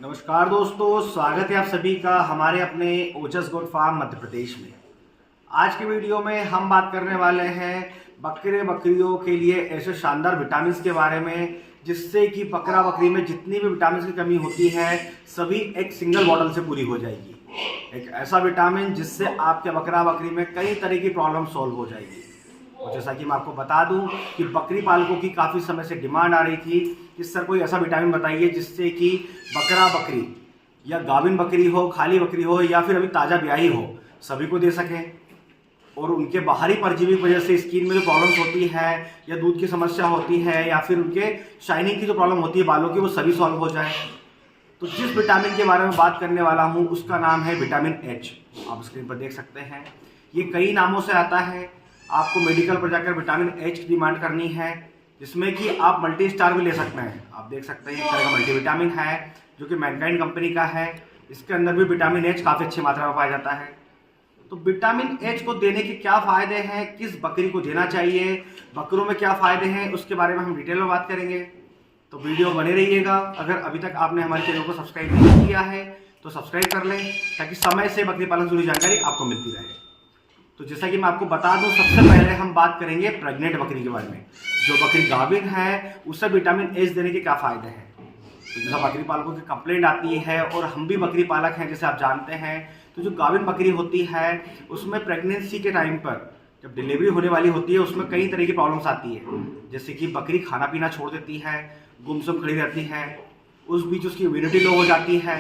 नमस्कार दोस्तों, स्वागत है आप सभी का हमारे अपने ओजस गोट फार्म मध्य प्रदेश में। आज की वीडियो में हम बात करने वाले हैं बकरे बकरियों के लिए ऐसे शानदार विटामिन के बारे में जिससे कि बकरा बकरी में जितनी भी विटामिन की कमी होती है सभी एक सिंगल बॉटल से पूरी हो जाएगी। एक ऐसा विटामिन जिससे आपके बकरा बकरी में कई तरह की प्रॉब्लम सॉल्व हो जाएगी। और जैसा कि मैं आपको बता दूं कि बकरी पालकों की काफ़ी समय से डिमांड आ रही थी कि सर कोई ऐसा विटामिन बताइए जिससे कि बकरा बकरी या गाभिन बकरी हो, खाली बकरी हो या फिर अभी ताज़ा ब्याही हो, सभी को दे सकें और उनके बाहरी परजीवी की वजह से स्किन में जो प्रॉब्लम्स होती है या दूध की समस्या होती है या फिर उनके शाइनिंग की जो प्रॉब्लम होती है बालों की, वो सभी सॉल्व हो जाए। तो जिस विटामिन के बारे में बात करने वाला हूँ उसका नाम है विटामिन एच। आप स्क्रीन पर देख सकते हैं, ये कई नामों से आता है। आपको मेडिकल पर जाकर विटामिन एच की डिमांड करनी है, जिसमें कि आप मल्टी स्टार भी ले सकते हैं। आप देख सकते हैं एक तरह का मल्टीविटामिन है जो कि मैनकाइंड कंपनी का है। इसके अंदर भी विटामिन एच काफ़ी अच्छी मात्रा में पाया जाता है। तो विटामिन एच को देने के क्या फ़ायदे हैं, किस बकरी को देना चाहिए, बकरों में क्या फ़ायदे हैं, उसके बारे में हम डिटेल में बात करेंगे। तो वीडियो बने रहिएगा। अगर अभी तक आपने हमारे चैनल को सब्सक्राइब नहीं किया है तो सब्सक्राइब कर लें ताकि समय से बकरी पालन से जुड़ी जानकारी आपको मिलती रहे। तो जैसा कि मैं आपको बता दूं, सबसे पहले हम बात करेंगे प्रेग्नेंट बकरी के बारे में। जो बकरी गाभिन है उससे विटामिन एच देने के क्या फ़ायदे हैं। तो जैसा बकरी पालकों की कंप्लेंट आती है और हम भी बकरी पालक हैं जैसे आप जानते हैं, तो जो गाभिन बकरी होती है उसमें प्रेगनेंसी के टाइम पर जब डिलीवरी होने वाली होती है उसमें कई तरह की प्रॉब्लम्स आती है। जैसे कि बकरी खाना पीना छोड़ देती है, गुमसुम खड़ी रहती है, उस बीच उसकी इम्यूनिटी लो हो जाती है।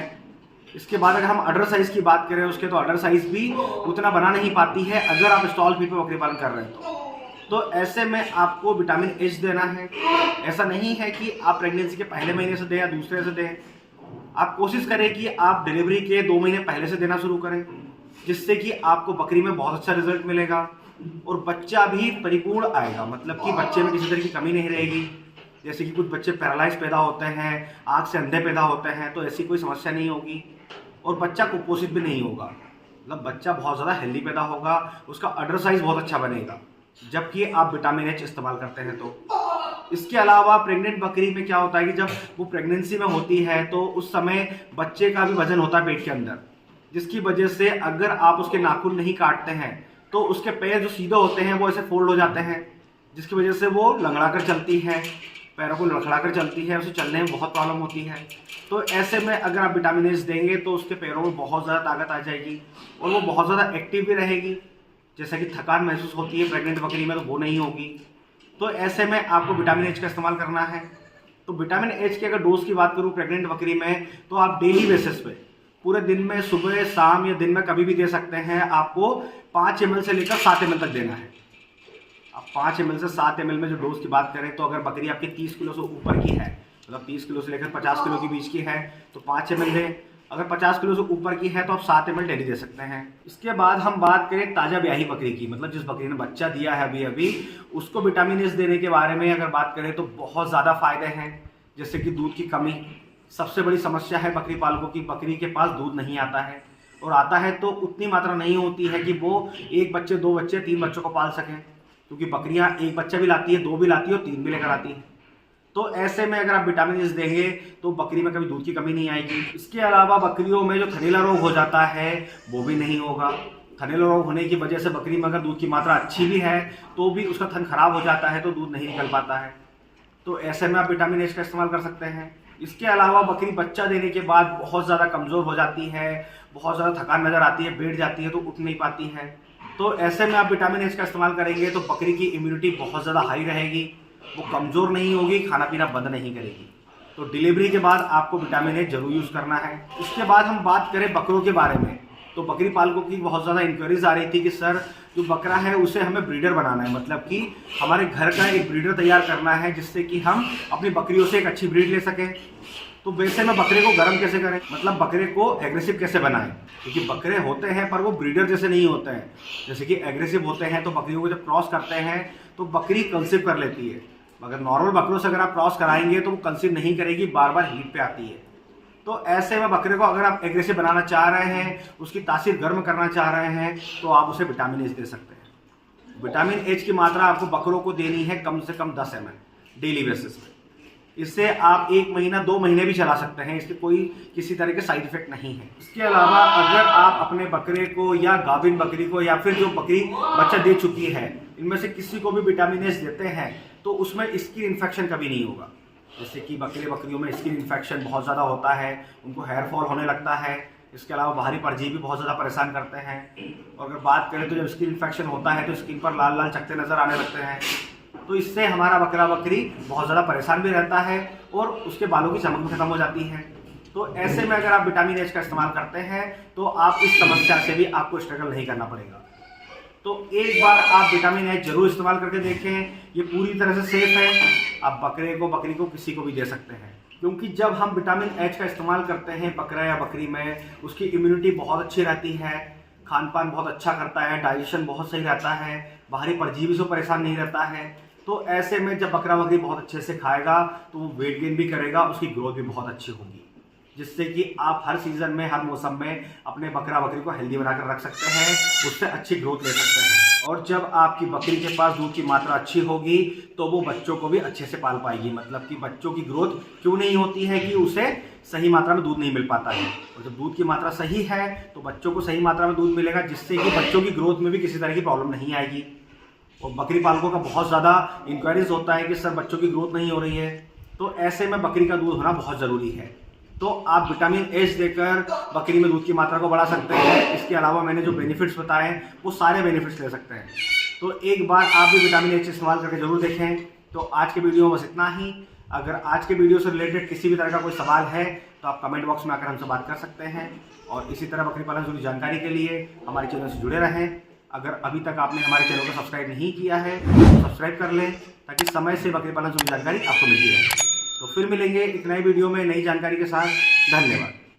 इसके बाद अगर हम अडर साइज की बात करें उसके, तो अडर साइज भी उतना बना नहीं पाती है अगर आप स्टॉल फीड पर बकरी पालन कर रहे हैं तो ऐसे में आपको विटामिन एच देना है। ऐसा नहीं है कि आप प्रेगनेंसी के पहले महीने से दें या दूसरे से दें। आप कोशिश करें कि आप डिलीवरी के 2 महीने पहले से देना शुरू करें, जिससे कि आपको बकरी में बहुत अच्छा रिजल्ट मिलेगा और बच्चा भी परिपूर्ण आएगा। मतलब कि बच्चे में किसी तरह की कमी नहीं रहेगी। जैसे कि कुछ बच्चे पैरालाइज पैदा होते हैं, आँख से अंधे पैदा होते हैं, तो ऐसी कोई समस्या नहीं होगी और बच्चा कुपोषित भी नहीं होगा। मतलब बच्चा बहुत ज़्यादा हेल्दी पैदा होगा, उसका अडर साइज बहुत अच्छा बनेगा जबकि आप विटामिन एच इस्तेमाल करते हैं। तो इसके अलावा प्रेग्नेंट बकरी में क्या होता है कि जब वो प्रेगनेंसी में होती है तो उस समय बच्चे का भी वजन होता है पेट के अंदर, जिसकी वजह से अगर आप उसके नाखून नहीं काटते हैं तो उसके पैर जो सीधे होते हैं वो ऐसे फोल्ड हो जाते हैं, जिसकी वजह से वो लंगड़ा कर चलती है, पैरों को लड़खड़ा कर चलती है, उसे चलने में बहुत प्रॉब्लम होती है। तो ऐसे में अगर आप विटामिन एच देंगे तो उसके पैरों में बहुत ज़्यादा ताकत आ जाएगी और वो बहुत ज़्यादा एक्टिव भी रहेगी। जैसा कि थकान महसूस होती है प्रेग्नेंट बकरी में, तो वो नहीं होगी। तो ऐसे में आपको विटामिन एच का इस्तेमाल करना है। तो विटामिन एच की अगर डोज की बात करूँ प्रेग्नेंट बकरी में, तो आप डेली बेसिस पे पूरे दिन में सुबह शाम या दिन में कभी भी दे सकते हैं। आपको 5 ml से लेकर 7 ml तक देना है। अब 5 ml से 7 ml में जो डोज की बात करें तो अगर बकरी आपकी 30 किलो से ऊपर की है, मतलब 30 किलो से लेकर 50 किलो के बीच की है तो 5 ml दें। अगर 50 किलो से ऊपर की है तो आप 7 ml डेली दे सकते हैं। इसके बाद हम बात करें ताज़ा ब्याही बकरी की, मतलब जिस बकरी ने बच्चा दिया है अभी अभी, उसको विटामिन एच देने के बारे में अगर बात करें तो बहुत ज़्यादा फायदे हैं। जैसे कि दूध की कमी सबसे बड़ी समस्या है बकरी पालकों की। बकरी के पास दूध नहीं आता है और आता है तो उतनी मात्रा नहीं होती है कि वो 1 बच्चे 2 बच्चे 3 बच्चों को पाल सकें, क्योंकि बकरियां 1 बच्चा भी लाती है, 2 भी लाती है और 3 भी लेकर आती है। तो ऐसे में अगर आप विटामिन एच देंगे तो बकरी में कभी दूध की कमी नहीं आएगी। इसके अलावा बकरियों में जो थनैला रोग हो जाता है वो भी नहीं होगा। थनैला रोग होने की वजह से बकरी में अगर दूध की मात्रा अच्छी भी है तो भी उसका थन खराब हो जाता है, तो दूध नहीं निकल पाता है। तो ऐसे में आप विटामिन एच का इस्तेमाल कर सकते हैं। इसके अलावा बकरी बच्चा देने के बाद बहुत ज़्यादा कमज़ोर हो जाती है, बहुत ज़्यादा थकान नज़र आती है, बैठ जाती है तो उठ नहीं पाती है। तो ऐसे में आप विटामिन एच का इस्तेमाल करेंगे तो बकरी की इम्यूनिटी बहुत ज़्यादा हाई रहेगी, वो कमज़ोर नहीं होगी, खाना पीना बंद नहीं करेगी। तो डिलीवरी के बाद आपको विटामिन एच जरूर यूज़ करना है। इसके बाद हम बात करें बकरों के बारे में, तो बकरी पालकों की बहुत ज़्यादा इंक्वायरीज आ रही थी कि सर जो बकरा है उसे हमें ब्रीडर बनाना है, मतलब कि हमारे घर का एक ब्रीडर तैयार करना है जिससे कि हम अपनी बकरियों से एक अच्छी ब्रीड ले सकें। तो वैसे में बकरे को गर्म कैसे करें, मतलब बकरे को एग्रेसिव कैसे बनाएं, क्योंकि बकरे होते हैं पर वो ब्रीडर जैसे नहीं होते हैं। जैसे कि एग्रेसिव होते हैं तो बकरियों को जब क्रॉस करते हैं तो बकरी कंसीव कर लेती है, मगर नॉर्मल बकरों से अगर आप क्रॉस कराएंगे तो वो कंसीव नहीं करेगी, बार बार हीट पे आती है। तो ऐसे में बकरे को अगर आप एग्रेसिव बनाना चाह रहे हैं, उसकी तासीर गर्म करना चाह रहे हैं, तो आप उसे विटामिन एच दे सकते हैं। विटामिन एच की मात्रा आपको बकरों को देनी है कम से कम 10 ml डेली बेसिस पे। इससे आप 1 महीना 2 महीने भी चला सकते हैं, इसके कोई किसी तरह के साइड इफेक्ट नहीं है। इसके अलावा अगर आप अपने बकरे को या गाभिन बकरी को या फिर जो बकरी बच्चा दे चुकी है, इनमें से किसी को भी विटामिन एस देते हैं तो उसमें स्किन इन्फेक्शन कभी नहीं होगा। जैसे कि बकरियों में स्किन इन्फेक्शन बहुत ज़्यादा होता है, उनको हेयर फॉल होने लगता है। इसके अलावा बाहरी परजीवी बहुत ज़्यादा परेशान करते हैं। और अगर बात करें तो जब स्किन इन्फेक्शन होता है तो स्किन पर लाल लाल चकत्ते नज़र आने लगते हैं। तो इससे हमारा बकरा बकरी बहुत ज़्यादा परेशान भी रहता है और उसके बालों की चमक भी खत्म हो जाती है। तो ऐसे में अगर आप विटामिन एच का इस्तेमाल करते हैं तो आप इस समस्या से भी आपको स्ट्रगल नहीं करना पड़ेगा। तो एक बार आप विटामिन एच जरूर इस्तेमाल करके देखें, ये पूरी तरह से सेफ है। आप बकरे को बकरी को किसी को भी दे सकते हैं, क्योंकि जब हम विटामिन एच का इस्तेमाल करते हैं बकरा या बकरी में, उसकी इम्यूनिटी बहुत अच्छी रहती है, खान पान बहुत अच्छा करता है, डाइजेशन बहुत सही रहता है, बाहरी परजीवी से परेशान नहीं रहता है। तो ऐसे में जब बकरा बकरी बहुत अच्छे से खाएगा तो वो वेट गेन भी करेगा, उसकी ग्रोथ भी बहुत अच्छी होगी, जिससे कि आप हर सीजन में हर मौसम में अपने बकरा बकरी को हेल्दी बनाकर रख सकते हैं, उससे अच्छी ग्रोथ ले सकते हैं। और जब आपकी बकरी के पास दूध की मात्रा अच्छी होगी तो वो बच्चों को भी अच्छे से पाल पाएगी। मतलब कि बच्चों की ग्रोथ क्यों नहीं होती है कि उसे सही मात्रा में दूध नहीं मिल पाता है, और जब दूध की मात्रा सही है तो बच्चों को सही मात्रा में दूध मिलेगा, जिससे कि बच्चों की ग्रोथ में भी किसी तरह की प्रॉब्लम नहीं आएगी। और बकरी पालकों का बहुत ज़्यादा इंक्वायरीज होता है कि सर बच्चों की ग्रोथ नहीं हो रही है, तो ऐसे में बकरी का दूध होना बहुत ज़रूरी है। तो आप विटामिन एच देकर बकरी में दूध की मात्रा को बढ़ा सकते हैं। इसके अलावा मैंने जो बेनिफिट्स बताए वो सारे बेनिफिट्स ले सकते हैं। तो एक बार आप भी विटामिन एच इस्तेमाल करके जरूर देखें। तो आज के वीडियो में बस इतना ही। अगर आज के वीडियो से रिलेटेड किसी भी तरह का कोई सवाल है तो आप कमेंट बॉक्स में आकर हमसे बात कर सकते हैं। और इसी तरह बकरी पालन से जुड़ी जानकारी के लिए हमारे चैनल से जुड़े रहें। अगर अभी तक आपने हमारे चैनल को सब्सक्राइब नहीं किया है तो सब्सक्राइब कर लें, ताकि समय से बकरी पालन से जुड़ी जानकारी आपको मिलती रहे। तो फिर मिलेंगे एक नए वीडियो में नई जानकारी के साथ। धन्यवाद।